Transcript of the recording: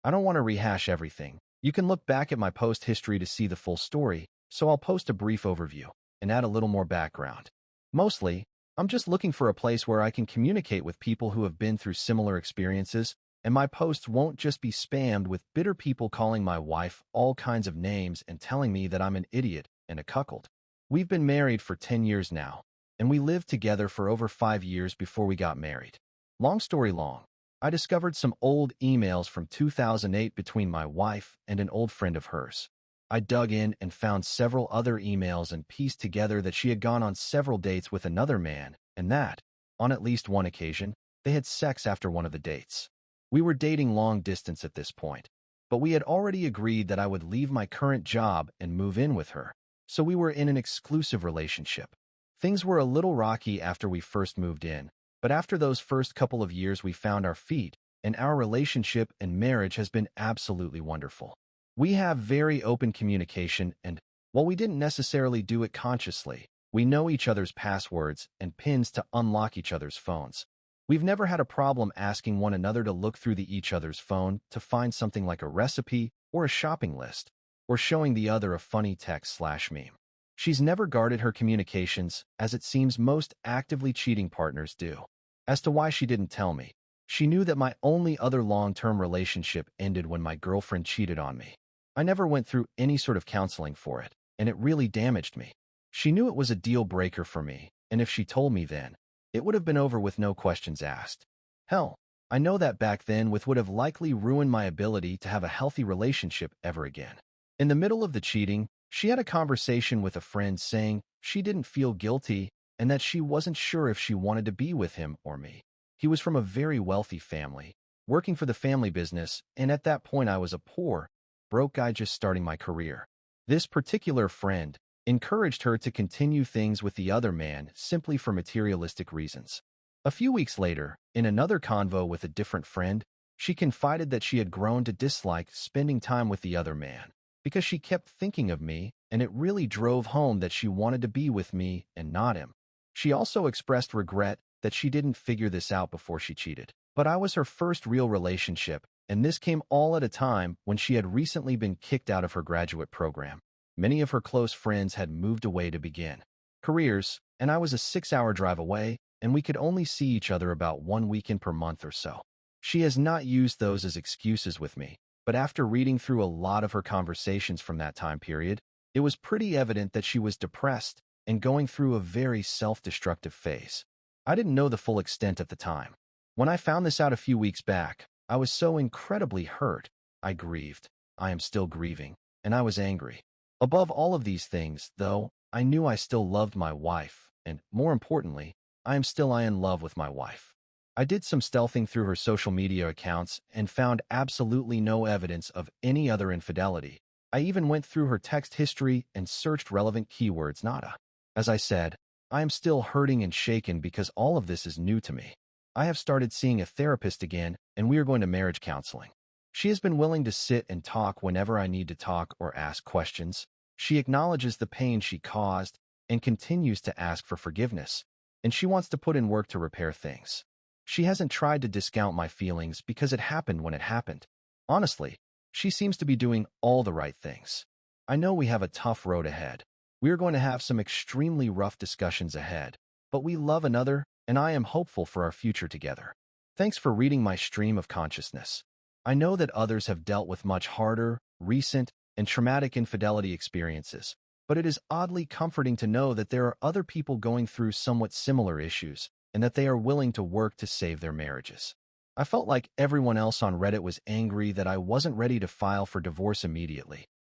I don't want to rehash everything. You can look back at my post history to see the full story, so I'll post a brief overview and add a little more background. Mostly, I'm just looking for a place where I can communicate with people who have been through similar experiences, and my posts won't just be spammed with bitter people calling my wife all kinds of names and telling me that I'm an idiot and a cuckold. We've been married for 10 years now, and we lived together for over 5 years before we got married. Long story long, I discovered some old emails from 2008 between my wife and an old friend of hers. I dug in and found several other emails and pieced together that she had gone on several dates with another man, and that, on at least one occasion, they had sex after one of the dates. We were dating long distance at this point, but we had already agreed that I would leave my current job and move in with her, so we were in an exclusive relationship. Things were a little rocky after we first moved in, but after those first couple of years we found our feet, and our relationship and marriage has been absolutely wonderful. We have very open communication, and while we didn't necessarily do it consciously, we know each other's passwords and pins to unlock each other's phones. We've never had a problem asking one another to look through each other's phone to find something like a recipe or a shopping list, or showing the other a funny text/meme. She's never guarded her communications, as it seems most actively cheating partners do. As to why she didn't tell me, she knew that my only other long-term relationship ended when my girlfriend cheated on me. I never went through any sort of counseling for it, and it really damaged me. She knew it was a deal breaker for me, and if she told me then, it would have been over with no questions asked. Hell, I know that back then would have likely ruined my ability to have a healthy relationship ever again. In the middle of the cheating, she had a conversation with a friend saying she didn't feel guilty and that she wasn't sure if she wanted to be with him or me. He was from a very wealthy family, working for the family business, and at that point I was a poor, broke guy just starting my career. This particular friend encouraged her to continue things with the other man simply for materialistic reasons. A few weeks later, in another convo with a different friend, she confided that she had grown to dislike spending time with the other man because she kept thinking of me, and it really drove home that she wanted to be with me and not him. She also expressed regret that she didn't figure this out before she cheated. But I was her first real relationship, and this came all at a time when she had recently been kicked out of her graduate program. Many of her close friends had moved away to begin careers, and I was a 6-hour drive away, and we could only see each other about 1 weekend per month or so. She has not used those as excuses with me, but after reading through a lot of her conversations from that time period, it was pretty evident that she was depressed and going through a very self-destructive phase. I didn't know the full extent at the time. When I found this out a few weeks back, I was so incredibly hurt. I grieved. I am still grieving, and I was angry. Above all of these things, though, I knew I still loved my wife, and, more importantly, I am still in love with my wife. I did some stealthing through her social media accounts and found absolutely no evidence of any other infidelity. I even went through her text history and searched relevant keywords, nada. As I said, I am still hurting and shaken because all of this is new to me. I have started seeing a therapist again, and we are going to marriage counseling. She has been willing to sit and talk whenever I need to talk or ask questions. She acknowledges the pain she caused and continues to ask for forgiveness, and she wants to put in work to repair things. She hasn't tried to discount my feelings because it happened when it happened. Honestly, she seems to be doing all the right things. I know we have a tough road ahead. We are going to have some extremely rough discussions ahead, but we love another, and I am hopeful for our future together. Thanks for reading my stream of consciousness. I know that others have dealt with much harder, recent, and traumatic infidelity experiences, but it is oddly comforting to know that there are other people going through somewhat similar issues, and that they are willing to work to save their marriages. I felt like everyone else on Reddit was angry that I wasn't ready to file for divorce immediately,